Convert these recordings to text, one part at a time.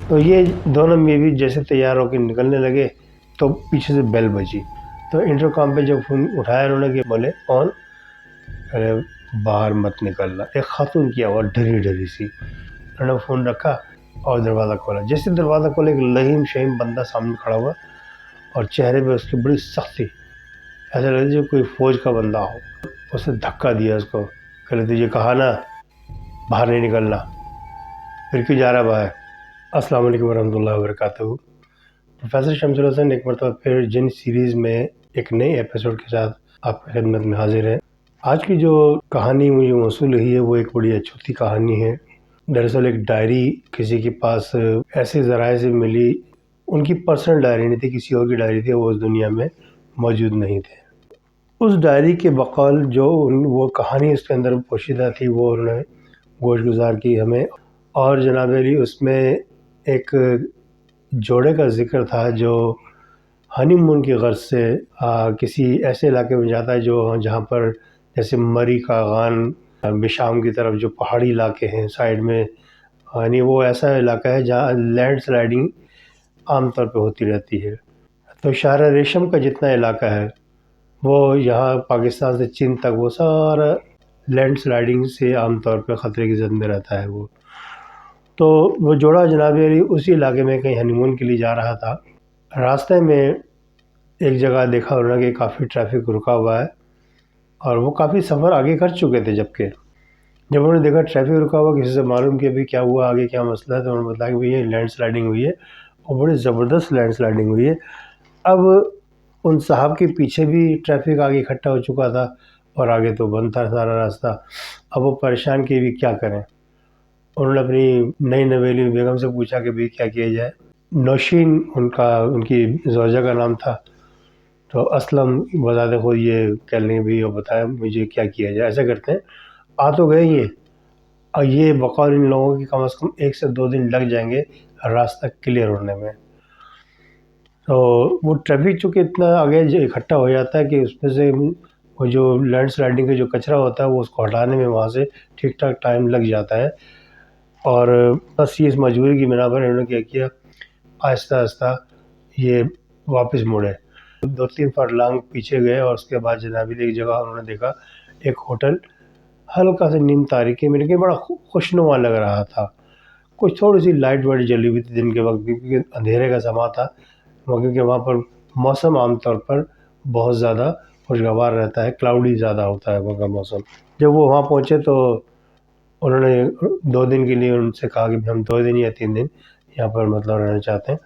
तो ये दोनों बीवी जैसे तैयार होकर निकलने लगे तो पीछे से बेल बजी। तो इंटरकॉम पे जब फ़ोन उठाया उन्होंने कि बोले कौन? अरे बाहर मत निकलना। एक खातून की आवाज़ डरी सी। उन्होंने फ़ोन रखा और दरवाज़ा खोला। जैसे दरवाज़ा खोला एक लहीम शहीम बंदा सामने खड़ा हुआ और चेहरे पे उसकी बड़ी सख्ती, ऐसा लगा जैसे कोई फ़ौज का बंदा हो। उसने धक्का दिया उसको, कहले तुझे कहा ना बाहर नहीं निकलना, फिर क्यों जा रहा है बाहर? अस्सलाम वालेकुम वरहमतुल्लाहि वबरकातुहू। प्रोफेसर शमसुल हसन एक मरतबा फिर जिन सीरीज़ में एक नए एपिसोड के साथ आपकी खिदमत में हाजिर है। आज की जो कहानी मुझे मौसूल हुई है वो एक बड़ी अछूती कहानी है। दरअसल एक डायरी किसी के पास ऐसे ज़राए से मिली, उनकी पर्सनल डायरी नहीं थी, किसी और की डायरी थी, वो उस दुनिया में मौजूद नहीं थे। उस डायरी के बकौल जो वो कहानी उसके अंदर पोशीदा थी वो उन्होंने गोशगुजार की हमें। और जनाब अली उसमें एक जोड़े का ज़िक्र था जो हनीमून की गर्ज से किसी ऐसे इलाके में जाता है जो जहाँ पर जैसे मरी का गान, बिशाम की तरफ जो पहाड़ी इलाके हैं साइड में, यानी वो ऐसा इलाका है जहाँ लैंड स्लाइडिंग आम तौर पे होती रहती है। तो शाहरा रेशम का जितना इलाका है वो यहाँ पाकिस्तान से चीन तक वो सारा लैंड स्लाइडिंग से आम तौर पे ख़तरे की ज़द में रहता है वो। तो वो जोड़ा जनाब अली उसी इलाके में कहीं हनीमून के लिए जा रहा था। रास्ते में एक जगह देखा उन्होंने कि काफ़ी ट्रैफिक रुका हुआ है और वो काफ़ी सफ़र आगे कर चुके थे। जबकि जब उन्होंने देखा ट्रैफिक रुका हुआ, किसी से मालूम किया भाई क्या हुआ, आगे क्या मसला है, तो उन्होंने बताया कि भाई ये लैंड स्लाइडिंग हुई है और बड़ी ज़बरदस्त लैंड स्लाइडिंग हुई है। अब उन साहब के पीछे भी ट्रैफिक आगे इकट्ठा हो चुका था और आगे तो बंद था सारा रास्ता। अब वो परेशान कि भी क्या करें। उन्होंने अपनी नई नवेली बेगम से पूछा कि भाई क्या किया जाए। नौशीन उनकी ज़ौजा का नाम था। तो असलम बता खुद ये कह लेंगे भी और बताया मुझे क्या किया जाए। ऐसा करते हैं, आ तो गए ये, और ये बकौल इन लोगों की कम से कम 1 से 2 दिन लग जाएंगे रास्ता क्लियर होने में। तो वो ट्रैफिक चूँकि इतना आगे इकट्ठा हो जाता है कि उसमें से वो जो लैंड स्लाइडिंग का जो कचरा होता है वो उसको हटाने में वहाँ से ठीक ठाक टाइम लग जाता है। और बस ये इस मजबूरी की बिना पर इन्होंने क्या किया, आहिस्ता आहिस्ता ये वापस मुड़े। 2-3 फरलांग पीछे गए और उसके बाद जनाब एक जगह उन्होंने देखा, एक होटल हल्का सा नीम तारीकी में, लेकिन बड़ा खुशनुमा लग रहा था। कुछ थोड़ी सी लाइट वाइट जली हुई थी दिन के वक्त भी, क्योंकि अंधेरे का समा था। क्योंकि वहाँ पर मौसम आमतौर पर बहुत ज़्यादा खुशगवार रहता है, क्लाउडी ज़्यादा होता है वहाँ का मौसम। जब वो वहाँ पहुँचे तो उन्होंने 2 दिन के लिए उनसे कहा कि हम 2 दिन या 3 दिन यहाँ पर मतलब रहना चाहते हैं,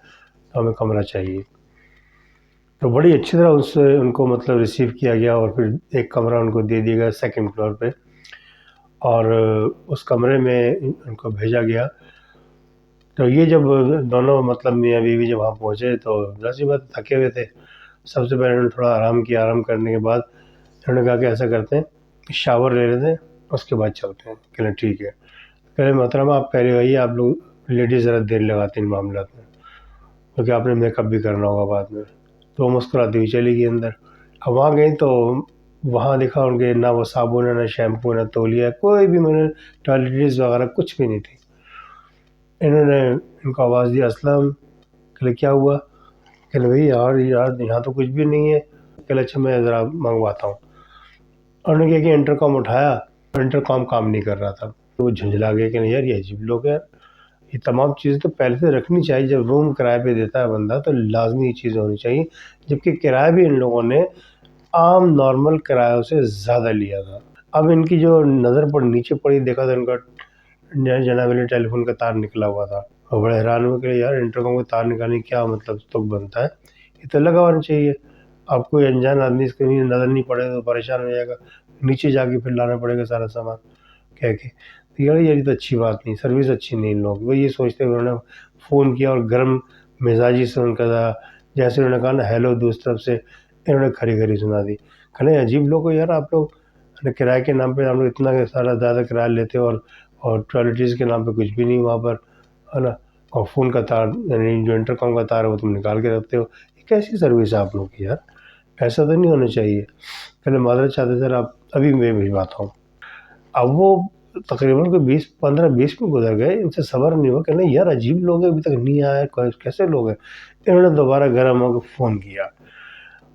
तो हमें कमरा चाहिए। तो बड़ी अच्छी तरह उससे उनको मतलब रिसीव किया गया और फिर एक कमरा उनको दे दिया गया 2nd फ्लोर पे। और उस कमरे में उनको भेजा गया। तो ये जब दोनों मतलब मियाँ बीवी जब वहाँ पहुँचे तो ज़ाहिर-सी बात है थके हुए थे। सबसे पहले उन्होंने थोड़ा आराम किया। आराम करने के बाद उन्होंने कहा कि ऐसा करते हैं, शावर ले लेते हैं, उसके बाद चलते हैं। कहले ठीक है। कहे मोहतरमा आप पहले आइए, आप लोग लेडीज़ ज़रा देर लगाती इन मामलात में, क्योंकि आपने मेकअप भी करना होगा बाद में। तो वो मुस्कुराती हुई चली गई अंदर। अब वहाँ गई तो वहाँ देखा उनके ना वो साबुन है, ना शैम्पू, ना तौलिया, कोई भी मैंने टॉयलेटरीज़ वगैरह कुछ भी नहीं थी। इन्होंने इनको आवाज़ दी, असलम। कहले क्या हुआ? कहले भई यार यहाँ तो कुछ भी नहीं है। कहले अच्छा मैं ज़रा मँगवाता हूँ। उन्होंने क्या किया, इंटरकॉम उठाया, इंटरकॉम काम नहीं कर रहा था। तो वो झुँझला गए कि नहीं यार ये अजीब लोग हैं। ये तमाम चीज़ें तो पहले से रखनी चाहिए। जब रूम किराए पे देता है बंदा तो लाज़मी ये चीज़ें होनी चाहिए। जबकि किराया भी इन लोगों ने आम नॉर्मल किरायों से ज़्यादा लिया था। अब इनकी जो नज़र पर नीचे पड़ी, देखा तो इनका जनाब अली टेलीफ़ोन का तार निकला हुआ था। और बड़े हैरान हुए कि यार इंटरकॉम का तार निकालने का क्या मतलब तुक बनता है? ये तो लगा होना चाहिए। अब कोई अनजान आदमी इसको नज़र नहीं पड़ेगा तो परेशान हो जाएगा। नीचे जाके फिर लाना पड़ेगा सारा सामान कह के। तो यार ये तो अच्छी बात नहीं, सर्विस अच्छी नहीं इन लोगों की। वो ये सोचते हुए उन्होंने फ़ोन किया और गर्म मिजाजी से उनका जैसे उन्होंने कहा ना हेलो दूसरी तरफ से, इन्होंने खरी-खरी सुना दी। कहने अजीब लोग हो यार आप लोग, किराए के नाम पे हम लोग इतना सारा ज़्यादा किराया लेते हो और टॉयलेटरीज़ के नाम पे कुछ भी नहीं वहाँ पर, है ना? और फ़ोन का तार यानी जो इंटरकॉम का तार है वो तुम निकाल के रखते हो। ये कैसी सर्विस है आप लोग की यार? ऐसा तो नहीं होना चाहिए। कहने माज़रत चाहते सर, आप अभी मैं भिजवाता हूँ। अब वो तकरीबन कोई 15-20 मिनट गुजर गए, इनसे सब्र नहीं हुआ, कहना यार अजीब लोग हैं, अभी तक नहीं आए, कैसे लोग हैं। इन्होंने दोबारा गर्म होकर फ़ोन किया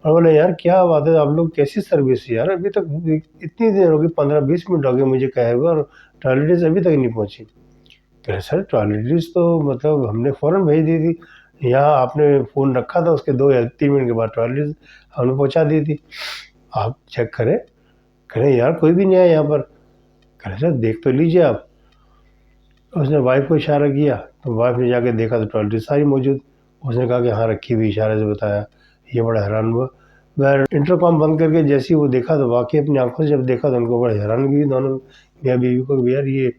और बोले यार क्या बात है, आप लोग कैसी सर्विस है यार, अभी तक इतनी देर हो गई, 15-20 मिनट हो गए मुझे कहे हुए और टॉयलेट्रीज अभी तक नहीं पहुंची। कह रहे सर टॉयलेट्रीज तो मतलब हमने फ़ौरन भेज दी थी, यहाँ आपने फ़ोन रखा था उसके 2 या 3 मिनट के बाद टॉयलेट्रीज हमने पहुंचा दी थी, आप चेक करें। कह रहे यार कोई भी नहीं आया यहाँ पर। कह रहे सर देख तो लीजिए आप। उसने वाइफ को इशारा किया तो वाइफ ने जाके देखा तो टॉयलेट्रीज सारी मौजूद। उसने कहा कि हाँ रखी हुई, इशारे से बताया। ये बड़ा हैरान हुआ। वह इंटरकॉम बंद करके जैसे ही वो देखा तो वाकई अपनी आंखों से जब देखा तो उनको बड़ा हैरानगी हुई दोनों मियाँ बीवी को कि यार ये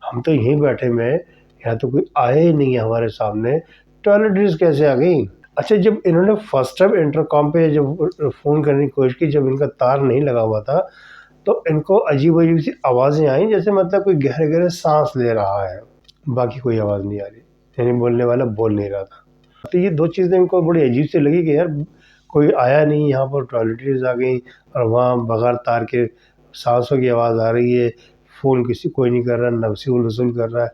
हम तो यहीं बैठे में, यहाँ तो कोई आया ही नहीं है हमारे सामने, टॉयलेट्रीज कैसे आ गई। अच्छा जब इन्होंने फर्स्ट टाइम इंटरकॉम पे जब फ़ोन करने की कोशिश की, जब इनका तार नहीं लगा हुआ था तो इनको अजीब-अजीब सी आवाज़ें आई, जैसे मतलब कोई गहरे-गहरे साँस ले रहा है, बाकी कोई आवाज़ नहीं आ रही, यानी बोलने वाला बोल नहीं रहा था। तो ये 2 चीज़ें इनको बड़ी अजीब सी लगी कि यार कोई आया नहीं यहाँ पर, टॉयलेट्रीज़ आ गई और वहाँ बगैर तार के साँसों की आवाज़ आ रही है, फ़ोन किसी कोई नहीं कर रहा, ना वसूल कर रहा है,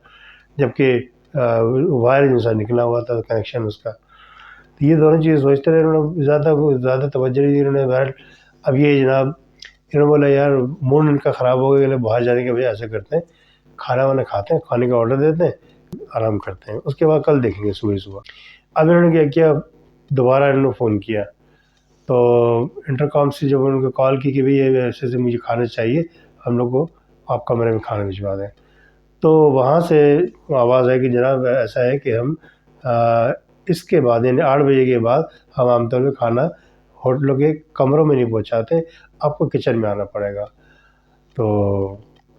जबकि वायर जो सा निकला हुआ था कनेक्शन उसका। तो ये दोनों चीज़ें सोचते रहे, इन्होंने ज़्यादा तवज्जो नहीं दी इन्होंने। बहरहाल अब ये जनाब इन्होंने बोला यार मूड इनका ख़राब हो गया, बाहर जाने के बजाय ऐसा करते हैं खाना-वाना खाते हैं, खाने का ऑर्डर देते हैं, आराम करते हैं, उसके बाद कल देखेंगे सुबह-सुबह। अब इन्होंने क्या किया, दोबारा इन्होंने फ़ोन किया, तो इंटरकॉम से जब उनको कॉल की कि भई ये ऐसे-ऐसे मुझे खाना चाहिए, हम लोग को आप कमरे में खाना भिजवा दें। तो वहाँ से आवाज़ आई कि जनाब ऐसा है कि हम इसके बाद यानी 8 बजे के बाद हम आमतौर पे खाना होटलों के कमरों में नहीं पहुँचाते, आपको किचन में आना पड़ेगा। तो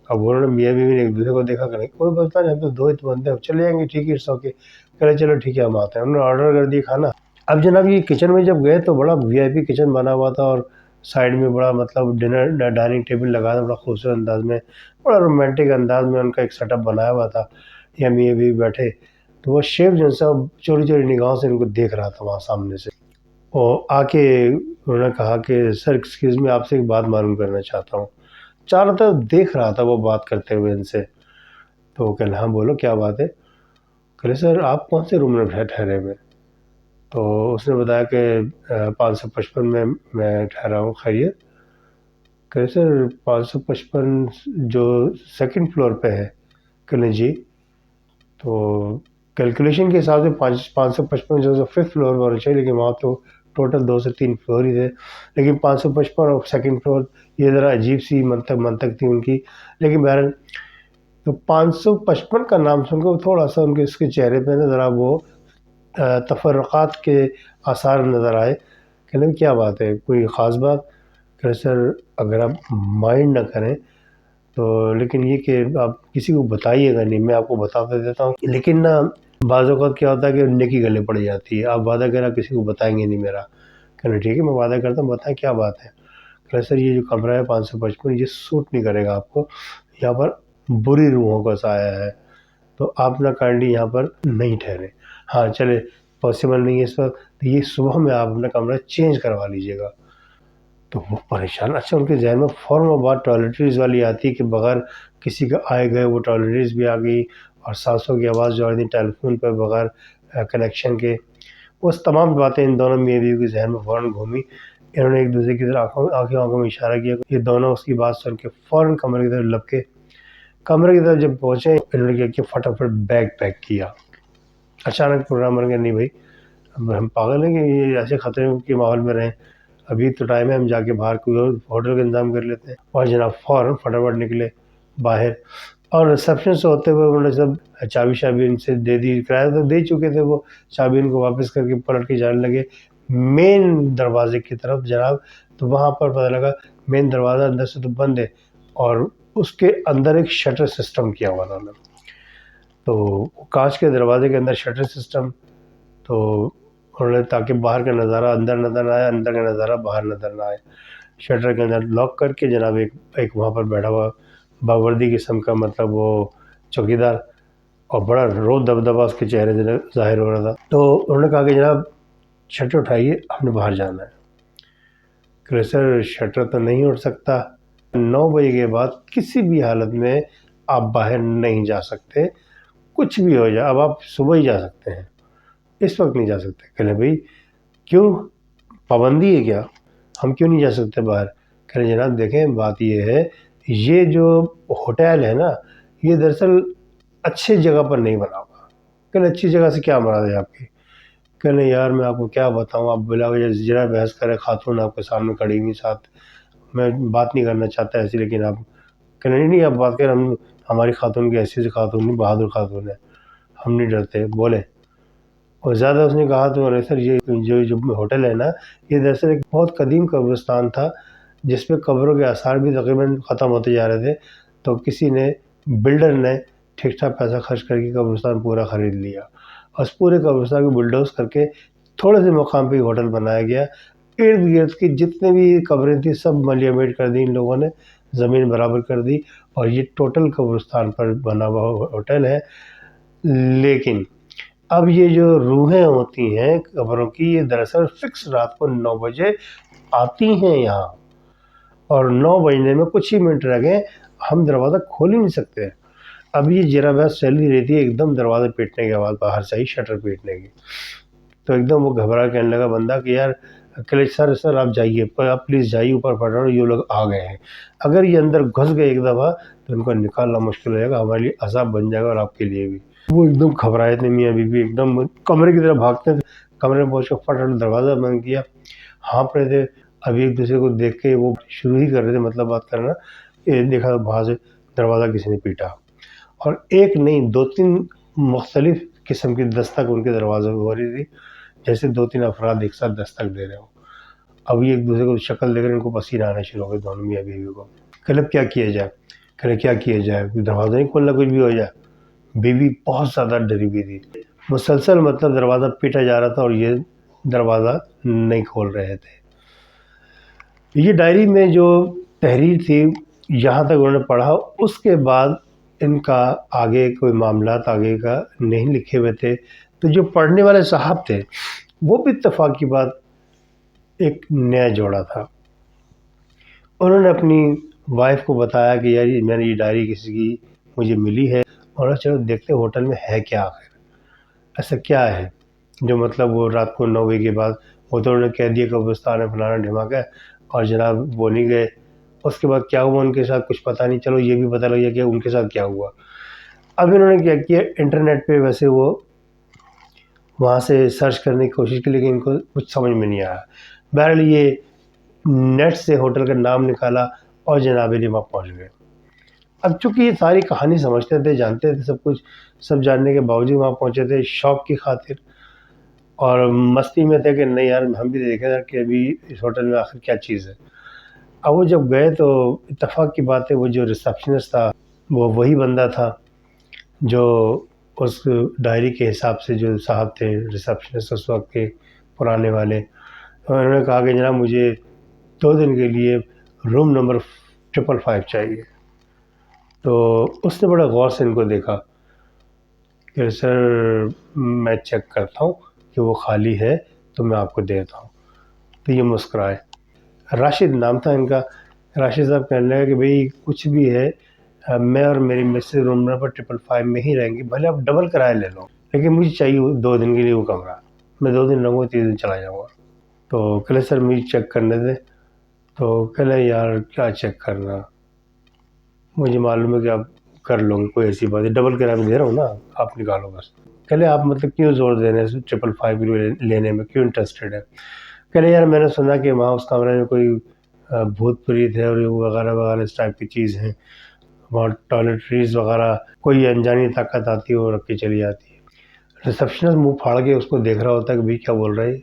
अब उन्होंने मियाँ-बीवी ने एक-दूसरे को देखा, कहा कोई मसला नहीं, हम तो 2 ही तो बंदे हैं, चले जाएँगे, ठीक है इट्स ओके। कह रहे चलो ठीक है हम आते हैं। उन्होंने ऑर्डर कर दिया खाना। अब जनाब ये किचन में जब गए तो बड़ा वीआईपी किचन बना हुआ था और साइड में बड़ा मतलब डिनर डाइनिंग टेबल लगा था, बड़ा खूबसूरत अंदाज़ में, बड़ा रोमांटिक अंदाज़ में उनका एक सेटअप बनाया हुआ था। या मियाँ-बीवी बैठे, तो वो शेफ़ जो है सब चोरी-चोरी निगाहों से इनको देख रहा था वहाँ सामने से। और आके उन्होंने कहा कि सर एक्सक्यूज़ मी, आपसे एक बात मालूम करना चाहता हूँ। चारों तरफ देख रहा था वो बात करते हुए इनसे। तो वो कह हाँ बोलो क्या बात है? कह रहे सर आप कौन से रूम में ठहरे हुए? तो उसने बताया कि 555 में मैं ठहरा हूँ, खैरियत? कह रहे सर 555 जो सेकंड फ्लोर पे है। कह रहे जी। तो कैलकुलेशन के हिसाब से 555 जो 5th फ्लोर पर होना चाहिए, लेकिन वहाँ तो टोटल 2 से 3 फ्लोर ही थे। लेकिन 555 और सेकंड फ्लोर, ये ज़रा अजीब-सी मंतक थी उनकी। लेकिन बहरहाल तो 555 का नाम सुनकर थोड़ा-सा उनके इसके चेहरे पे ना ज़रा वो तफ़र्रुक़ात के आसार नज़र आए। कह रहे क्या बात है, कोई ख़ास बात? कह रहे सर अगर आप माइंड ना करें तो, लेकिन ये कि आप किसी को बताइएगा नहीं, मैं आपको बता तो देता हूँ, लेकिन ना बाज़ औक़ात क्या होता है कि नेकी गले पड़ जाती है। आप वादा करें आप किसी को बताएँगे नहीं मेरा। कह रहे ठीक है मैं वादा करता हूँ, बताएँ क्या बात है? कह रहे सर ये जो कमरा है 555 ये सूट नहीं करेगा आपको, यहाँ पर बुरी रूहों का साया है, तो आप ना काइंडली यहाँ पर नहीं ठहरें। हाँ, चले पॉसिबल नहीं है इस वक़्त, तो ये सुबह में आप अपना कमरा चेंज करवा लीजिएगा। तो वो परेशान, अच्छा उनके ज़हन में फ़ौरन वो बात टॉयलेट्रीज़ वाली आती है कि बगैर किसी के आए गए वो टॉयलेट्रीज़ भी आ गई और सांसों की आवाज़ जो आ रही थी टेलीफ़ोन पे बगैर कनेक्शन के, वो तमाम बातें इन दोनों मियाँ-बीवी के ज़हन में फ़ौरन घूमी। इन्होंने एक-दूसरे की तरफ आँखों में इशारा किया। ये दोनों उसकी बात सुन के फ़ौरन कमरे की तरफ लपके। कमरे की तरफ जब पहुँचे, इन्होंने क्या किया, फटाफट बैग पैक किया। अचानक प्रोग्राम बन गया, नहीं भाई अब हम पागल हैं कि ये ऐसे ख़तरे के माहौल में रहें, अभी तो टाइम है, हम जाके बाहर कोई और होटल का इंतज़ाम कर लेते हैं। और जनाब फ़ौरन फटाफट निकले बाहर और रिसेप्शन से होते हुए उन्होंने सब चाबी-शाबी इनसे दे दी, किराया तो दे चुके थे वो, चाबी इनको वापस करके पलट के जाने लगे मेन दरवाज़े की तरफ जनाब। तो वहाँ पर पता लगा मेन दरवाज़ा अंदर से तो बंद है और उसके अंदर एक शटर सिस्टम किया हुआ था उन्होंने। तो काँच के दरवाज़े के अंदर शटर सिस्टम, तो उन्होंने ताकि बाहर का नज़ारा अंदर नज़र ना आए, अंदर का नज़ारा बाहर नज़र ना आए। शटर के अंदर लॉक करके जनाब एक वहाँ पर बैठा हुआ बावर्दी किस्म का मतलब वो चौकीदार, और बड़ा रोब दबदबा उसके चेहरे से ज़ाहिर हो रहा था। तो उन्होंने कहा कि जनाब शटर उठाइए, हमने बाहर जाना है। कह सर शटर तो नहीं उठ सकता, 9 बजे के बाद किसी भी हालत में आप बाहर नहीं जा सकते, कुछ भी हो जाए, अब आप सुबह ही जा सकते हैं, इस वक्त नहीं जा सकते। कह भाई क्यों, पाबंदी है क्या, हम क्यों नहीं जा सकते बाहर? कह रहे जनाब देखें बात ये है, ये जो होटल है ना, ये दरअसल अच्छी जगह पर नहीं बना हुआ। कह अच्छी जगह से क्या मराद है आपकी? कह रहे यार मैं आपको क्या बताऊँ, आप बिला वजह जरा बहस करें, खातून आपके सामने खड़ी हुई साथ, मैं बात नहीं करना चाहता ऐसी, लेकिन आप कह रहे नहीं आप बात करें, हम हमारी खातून की ऐसी खातून नहीं, बहादुर खातून है, हम नहीं डरते, बोले। और ज़्यादा उसने कहा तो अरे सर ये जो होटल है ना, ये दरअसल एक बहुत कदीम कब्रिस्तान था जिसपे कब्रों के आसार भी तकरीबन ख़त्म होते जा रहे थे, तो किसी ने, बिल्डर ने ठीक ठाक पैसा खर्च करके कब्रिस्तान पूरा ख़रीद लिया। उस पूरे कब्रिस्तान को बुलडोज़ करके थोड़े से मुकाम पे होटल बनाया गया। इर्द गिर्द की जितने भी कब्रें थी सब मलियामेट कर दी इन लोगों ने, ज़मीन बराबर कर दी, और ये टोटल कब्रिस्तान पर बना हुआ होटल है। लेकिन अब ये जो रूहें होती हैं कब्रों की, ये दरअसल फिक्स रात को 9 बजे आती हैं यहाँ, और 9 बजने में कुछ ही मिनट रह गए, हम दरवाज़ा खोल ही नहीं सकते। अब ये जरा बहस चल ही रही थी, एकदम दरवाज़ा पीटने की आवाज़ बाहर से आई, शटर पीटने की। तो एकदम वो घबरा कहने लगा बंदा कि यार अकेले, सर आप जाइए, पर आप प्लीज़ जाइए ऊपर, फटाफट ये लोग आ गए हैं। अगर ये अंदर घुस गए एक दफ़ा तो इनको निकालना मुश्किल हो जाएगा, हमारे लिए अज़ाब बन जाएगा और आपके लिए भी। वो एकदम घबराए थे मियाँ बीवी, एकदम कमरे की तरफ भागते थे। कमरे में पहुँच कर फटाफट दरवाज़ा बंद किया, हाँफ रहे थे। अभी एक दूसरे को देख के वो शुरू ही कर रहे थे मतलब बात करना, ये देखा तो बाहर से दरवाज़ा किसी ने पीटा, और एक नहीं 2-3 मुख्तलिफ किस्म की दस्तक उनके दरवाज़े पर हो रही थी, जैसे 2-3 अफराद एक साथ दस्तक दे रहे हो। अब ये एक दूसरे को शक्ल देख रहे, इनको पसीना आना शुरू हो गया दोनों मियाँ बीवी को। कह क्या किया जाए? कह क्या किया जाए, दरवाज़ा नहीं खोलना, कुछ भी हो जाए। बीवी बहुत ज़्यादा डरी हुई थी, मुसलसल मतलब दरवाज़ा पीटा जा रहा था और ये दरवाज़ा नहीं खोल रहे थे। ये डायरी में जो तहरीर थी, यहाँ तक उन्होंने पढ़ा, उसके बाद इनका आगे कोई मामलात आगे का नहीं लिखे हुए थे। तो जो पढ़ने वाले साहब थे वो भी इत्तेफाक की बात एक नया जोड़ा था। उन्होंने अपनी वाइफ को बताया कि यार मैंने ये डायरी किसी की मुझे मिली है, और चलो देखते होटल में है क्या, आखिर ऐसा क्या है जो मतलब वो रात को 9 बजे के बाद, वो तो उन्होंने कह दिया कब्रिस्तान है फलाना ढिमाका है, और जनाब वो नहीं गए। उसके बाद क्या हुआ उनके साथ कुछ पता नहीं, चलो ये भी पता लग गया कि उनके साथ क्या हुआ। अब इन्होंने क्या किया, इंटरनेट पे वैसे वो वहाँ से सर्च करने की कोशिश की, लेकिन इनको कुछ समझ में नहीं आया। बहरहाल ये नेट से होटल का नाम निकाला और जनाब अली वहाँ पहुँच गए। अब चूँकि ये सारी कहानी समझते थे, जानते थे सब कुछ, सब जानने के बावजूद वहाँ पहुँचे थे शौक़ की खातिर, और मस्ती में थे कि नहीं यार हम भी देखें यार कि अभी इस होटल में आखिर क्या चीज़ है। अब वो जब गए तो इत्तेफाक की बात है, वो जो रिसेप्शनिस्ट था वो वही बंदा था जो उस डायरी के हिसाब से जो साहब थे रिसेप्शनिस्ट उस वक्त के पुराने वाले, तो उन्होंने कहा कि जनाब मुझे 2 दिन के लिए रूम नंबर 555 चाहिए। तो उसने बड़ा गौर से इनको देखा कि सर मैं चेक करता हूँ कि वो खाली है तो मैं आपको देता हूँ। तो ये मुस्कुराए। राशिद नाम था इनका। राशिद साहब कहने लगे कि भाई कुछ भी है, मैं और मेरी मिसेज रूम नंबर 555 में ही रहेंगे, भले आप डबल किराया ले लो, लेकिन मुझे चाहिए 2 दिन के लिए वो कमरा, मैं 2 दिन रहूँगा, 3 दिन चला जाऊँगा। तो कहले सर मुझे चेक करने दे। तो कहले यार क्या चेक करना, मुझे मालूम है कि आप कर लोगे, कोई ऐसी बात है, डबल किराया में दे रहा हूँ ना, आप निकालो बस। कहले आप मतलब क्यों ज़ोर दे रहे हैं 555 लेने में, क्यों इंटरेस्टेड है? कहले यार मैंने सुना कि वहाँ उस कमरे में कोई भूत प्रेत है और वगैरह वगैरह इस टाइप की चीज़ हैं, वहाँ टॉयलेटरीज़ वगैरह, कोई अनजानी ताकत आती है वो रख के चली जाती है। रिसेप्शनिस्ट मुँह फाड़ के उसको देख रहा होता है कि भाई क्या बोल रहे हैं।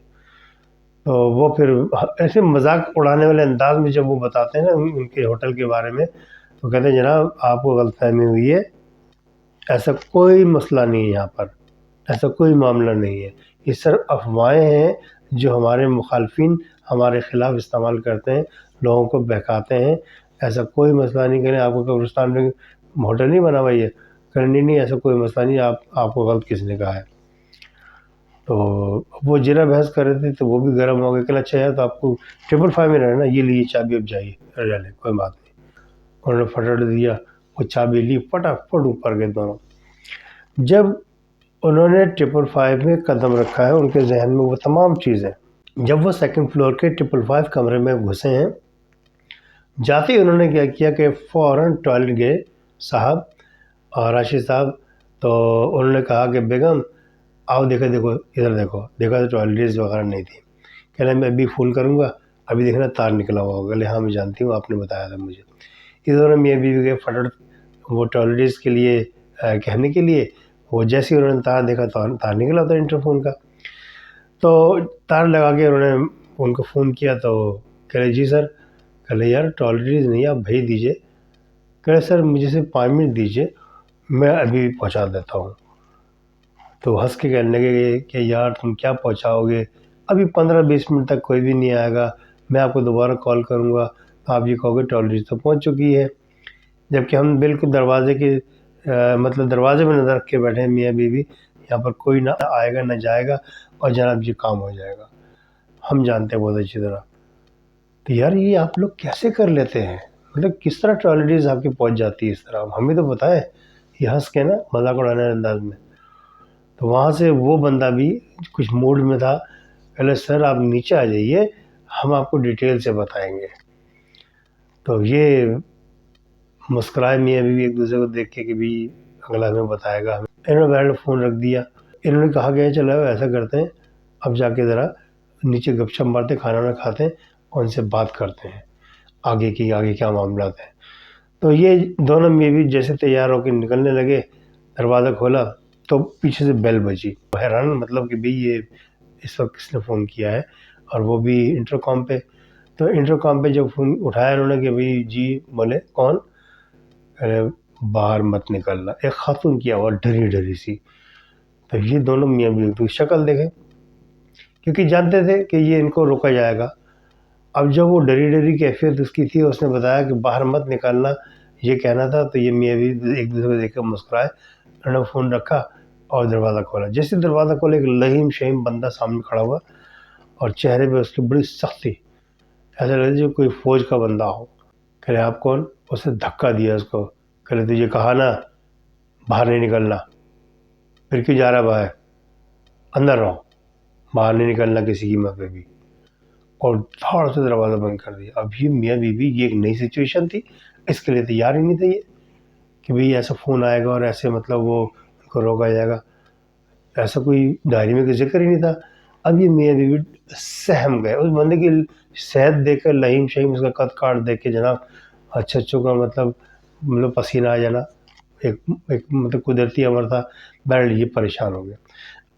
तो वो फिर ऐसे मजाक उड़ाने वाले अंदाज में जब वो बताते हैं ना उनके होटल के बारे में, तो कहते हैं जनाब आपको गलतफहमी हुई है, ऐसा कोई मसला नहीं है यहाँ पर, ऐसा कोई मामला नहीं है, ये सिर्फ अफवाहें हैं जो हमारे मुखालफिन हमारे ख़िलाफ़ इस्तेमाल करते हैं, लोगों को बहकाते हैं। ऐसा कोई मसला नहीं, करें आपको कब्रिस्तान में होटल नहीं बना हुआ है, करें नहीं ऐसा कोई मसला नहीं, आपको गलत किसने कहा है। तो वो ज़रा बहस कर रहे थे तो वो भी गर्म हो गए, कहला अच्छा यार तो आपको 555 में रहना, ये लीजिए चाबी, अब जाइए रह लें, कोई बात नहीं। उन्होंने फटाफट दिया, वो चाबी ली, फटाफट ऊपर गए दोनों। जब उन्होंने 555 में कदम रखा है, उनके जहन में वो तमाम चीज़ें। जब वो सेकंड फ्लोर के 555 कमरे में घुसे हैं, जाते ही उन्होंने क्या किया कि फ़ौरन टॉयलेट गए साहब और राशिद साहब। तो उन्होंने कहा कि बेगम आओ, देखो देखो इधर देखो, देखा तो टॉयलेट्स वगैरह नहीं थी। कह रहे मैं अभी फ़ोन करूँगा, अभी देखना तार निकला हुआ होगा। बोले हाँ मैं जानती हूँ, आपने बताया था मुझे। इस दौरान मियाँ बीवी गए फटाफट वो टॉयलेट्स के लिए कहने के लिए। वो जैसे ही उन्होंने तार देखा, तार निकला था इंटरफोन का। तो तार लगा के उन्होंने उनको फ़ोन किया तो कह रहे जी सर। कह रहे यार टॉयलेट्स नहीं, आप भेज दीजिए। कह रहे सर मुझे सिर्फ 5 मिनट दीजिए, मैं अभी पहुंचा देता हूँ। तो हंस के कहने लगे कि यार तुम क्या पहुंचाओगे, अभी 15-20 मिनट तक कोई भी नहीं आएगा, मैं आपको दोबारा कॉल करूँगा तो आप ये कहोगे टॉयलेट तो पहुंच चुकी है। जबकि हम बिल्कुल दरवाजे के मतलब दरवाजे में नज़र रख के बैठे हैं मियाँ बीवी, यहाँ पर कोई ना आएगा ना जाएगा और जनाब ये काम हो जाएगा। हम जानते हैं बहुत अच्छी तरह। तो यार ये आप लोग कैसे कर लेते हैं, मतलब किस तरह टॉयलेट्स आपकी पहुंच जाती है इस तरह, हमें तो बताएं। ये हंस के ना मजाक उड़ाने अंदाज में। तो वहाँ से वो बंदा भी कुछ मूड में था, कहले सर आप नीचे आ जाइए, हम आपको डिटेल से बताएंगे। तो ये मुस्कुराए मियाँ बीवी एक दूसरे को देख के कि भी अगला हमें बताएगा। हमें इन्होंने बहरहाल फ़ोन रख दिया। इन्होंने कहा कि चलो ऐसा करते हैं, अब जाके ज़रा नीचे गपशप मारते, खाना वाना खाते हैं और उनसे बात करते हैं आगे क्या मामला है। तो ये दोनों मियाँ बीवी जैसे तैयार होकर निकलने लगे, दरवाज़ा खोला तो पीछे से बेल बजी। हैरान मतलब कि भाई ये इस वक्त किसने फ़ोन किया है, और वो भी इंटरकॉम पे। तो इंटरकॉम पे जब फ़ोन उठाया उन्होंने कि भाई जी। बोले कौन? अरे बाहर मत निकलना। एक खातून की आवाज़ डरी डरी सी। तो ये दोनों मियाँ बीवी की शक्ल देखें, क्योंकि जानते थे कि ये इनको रोका जाएगा। अब जब वो डरी डरी कैफियत उसकी थी, उसने बताया कि बाहर मत निकलना, ये कहना था। तो ये मियाँ बीवी एक दूसरे को देख कर मुस्कुराए, उन्होंने फ़ोन रखा और दरवाज़ा खोला। जैसे दरवाज़ा खोला, एक लहीम शहीम बंदा सामने खड़ा हुआ और चेहरे पे उसकी बड़ी सख्ती, ऐसा लगा जो कोई फ़ौज का बंदा हो। कह रहे आप कौन? उसने धक्का दिया उसको। कह रहे तुझे कहा ना बाहर नहीं निकलना, फिर क्यों जा रहा है बाहर? अंदर रहो, बाहर नहीं निकलना किसी कीमत पे भी। और धाड़ से दरवाज़ा बंद कर दिया। अब ये मियाँ बीवी, ये एक नई सिचुएशन थी, इसके लिए तैयार ही नहीं थे ये कि भाई ऐसा फ़ोन आएगा और ऐसे मतलब वो उनको रोका जाएगा। ऐसा कोई डायरी में कोई जिक्र ही नहीं था। अब ये मियाँ बीवी सहम गए उस बंदे की सेहत देखकर, लहीम शहीम उसका कद काट देख के जनाब, अच्छों का मतलब पसीना आ जाना, एक एक मतलब कुदरती अमर था। बहरहाल ये परेशान हो गया।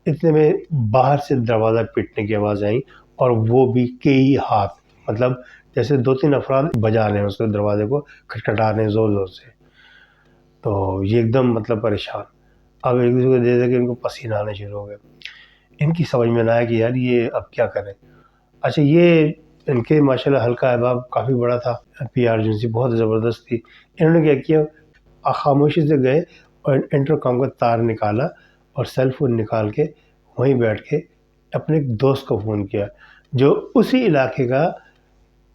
इतने में बाहर से दरवाज़ा पीटने की आवाज़ आई, और वो भी कई हाथ, मतलब जैसे 2-3 अफराद बजा रहे हैं उसके दरवाजे को, खटखटा रहे हैं ज़ोर ज़ोर से। तो ये एकदम मतलब परेशान। अब एक दूसरे को देख देख के इनको पसीना आना शुरू हो गया। इनकी समझ में ना आया कि यार ये अब क्या करें। अच्छा, ये इनके माशाल्लाह हल्का अहबाब काफ़ी बड़ा था, पीआर एजेंसी बहुत ज़बरदस्त थी। इन्होंने क्या किया, खामोशी से गए और इंटरकॉम का तार निकाला और सेल फ़ोन निकाल के वहीं बैठ के अपने एक दोस्त को फ़ोन किया, जो उसी इलाके का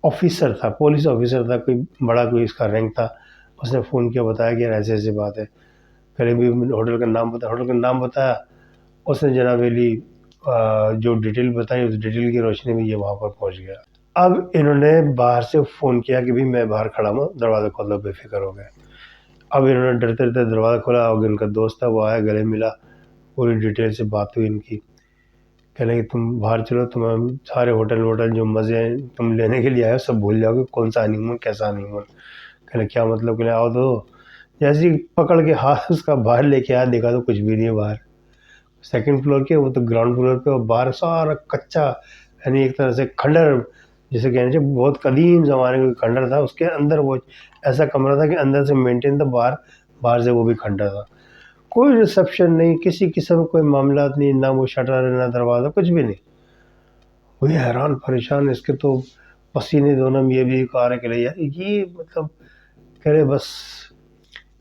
ऑफ़िसर था, पुलिस ऑफ़िसर था, कोई बड़ा कोई इसका रैंक था। उसने फ़ोन किया, बताया कि यार ऐसे-ऐसे बात है। करीब होटल का नाम बताया, होटल का नाम बताया। उसने जनाब वेली जो डिटेल बताई, उस डिटेल की रोशनी में ये वहाँ पर पहुँच गया। अब इन्होंने बाहर से फ़ोन किया कि भाई मैं बाहर खड़ा हूँ, दरवाज़ा खोल दो, बेफ़िक्र हो गए। अब इन्होंने डरते-डरते दरवाज़ा खोला और उनका दोस्त था वो आया, गले मिला, पूरी डिटेल से बात हुई इनकी। कह रहे कि तुम बाहर चलो, तुम सारे होटल जो मज़े तुम लेने के लिए आए हो सब भूल जाओगे, कौन सा हनीमून कैसा हनीमून। कह रहे क्या मतलब? कह रहे आओ तो। जैसे ही पकड़ के हाथ उसका बाहर लेके आया, देखा तो कुछ भी नहीं है बाहर। सेकंड फ्लोर के, वो तो ग्राउंड फ्लोर पे, और बाहर सारा कच्चा, यानी एक तरह से खंडर जिसे कहना चाहिए, बहुत कदीम ज़माने का खंडर था। उसके अंदर वो ऐसा कमरा था कि अंदर से मेंटेन था, बाहर बाहर से वो भी खंडर था। कोई रिसेप्शन नहीं, किसी किस्म का कोई मामला नहीं, ना वो शटर ना दरवाज़ा, कुछ भी नहीं। वही हैरान परेशान, इसके तो पसीने दोनों ये भी आ रहे, के यार ये मतलब कह रहे बस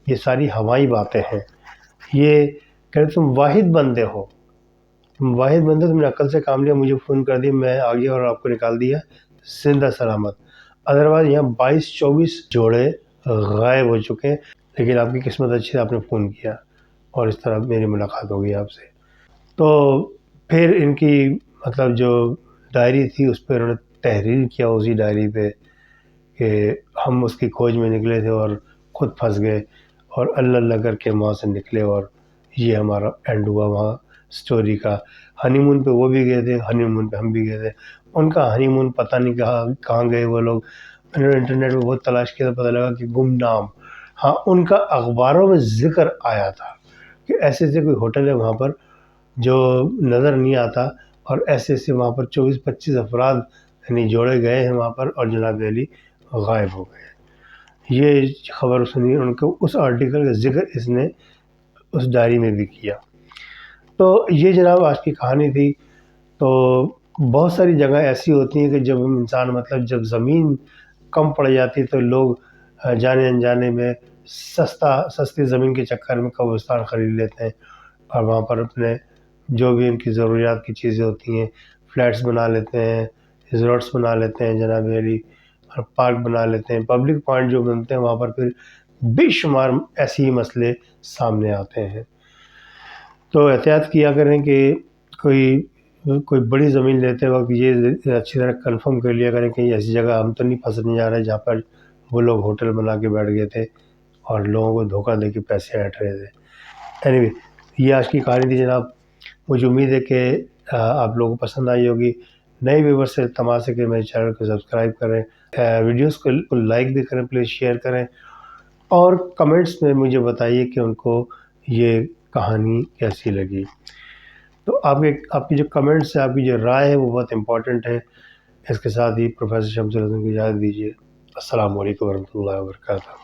ये सारी हवाई बातें हैं। ये कह रहे तुम वाहिद बंदे हो, वाहिद बंदे, तुमने अक्ल से काम लिया, मुझे फ़ोन कर दिया, मैं आ गया और आपको निकाल दिया जिंदा सलामत। अदरवाइज़ यहाँ 22-24 जोड़े गायब हो चुके हैं। लेकिन आपकी किस्मत अच्छी है, आपने फ़ोन किया और इस तरह मेरी मुलाकात हो गई आपसे। तो फिर इनकी मतलब जो डायरी थी उस पे उन्होंने तहरीर किया उसी डायरी पे कि हम उसकी खोज में निकले थे और ख़ुद फँस गए और अल्लाह करके वहाँ से निकले और ये हमारा एंड हुआ वहाँ स्टोरी का। हनीमून पे वो भी गए थे, हनीमून पे हम भी गए थे। उनका हनीमून पता नहीं कहाँ गए वो लोग। मैंने इंटरनेट पे बहुत तलाश किया तो पता लगा कि गुमनाम। हाँ, उनका अखबारों में ज़िक्र आया था कि ऐसे-ऐसे कोई होटल है वहाँ पर जो नज़र नहीं आता और ऐसे-ऐसे वहाँ पर 24-25 अफराद यानी जोड़े गए हैं वहाँ पर और जनाब अली गायब हो गए। ये खबर सुनी उनको उस आर्टिकल का ज़िक्र इसने उस डायरी में भी किया। तो ये जनाब आज की कहानी थी। तो बहुत सारी जगह ऐसी होती हैं कि जब इंसान मतलब जब ज़मीन कम पड़ जाती है तो लोग जाने-अनजाने में सस्ती ज़मीन के चक्कर में कब्रिस्तान ख़रीद लेते हैं और वहाँ पर अपने जो भी उनकी ज़रूरियात की चीज़ें होती हैं, फ्लैट्स बना लेते हैं, रिज़ॉर्ट्स बना लेते हैं जनाब अली और पार्क बना लेते हैं। पब्लिक पॉइंट जो बनते हैं वहाँ पर फिर बेशुमार ऐसे ही मसले सामने आते हैं। तो एहतियात किया करें कि कोई बड़ी ज़मीन लेते वक़्त ये अच्छी तरह कन्फर्म कर लिया करें कि ऐसी जगह हम तो नहीं फँसने जा रहे जहाँ पर वो लोग होटल बना के बैठ गए थे और लोगों को धोखा दे के पैसे ऐंठ रहे थे। एनीवे, ये आज की कहानी थी जनाब। मुझे उम्मीद है कि आप लोगों को पसंद आई होगी। नए व्यूअर्स से तमाश है कि मेरे चैनल को सब्सक्राइब करें, वीडियोज़ को लाइक भी करें, प्लीज़ शेयर करें और कमेंट्स में मुझे बताइए कि उनको ये कहानी कैसी लगी। तो आपकी जो कमेंट्स है, आपकी जो राय है वो बहुत इम्पोर्टेंट है। इसके साथ ही प्रोफ़ेसर शम्सुल हसन को इजाज़त दीजिए। अस्सलाम वालेकुम वरहमतुल्लाहि वबरकातुहू।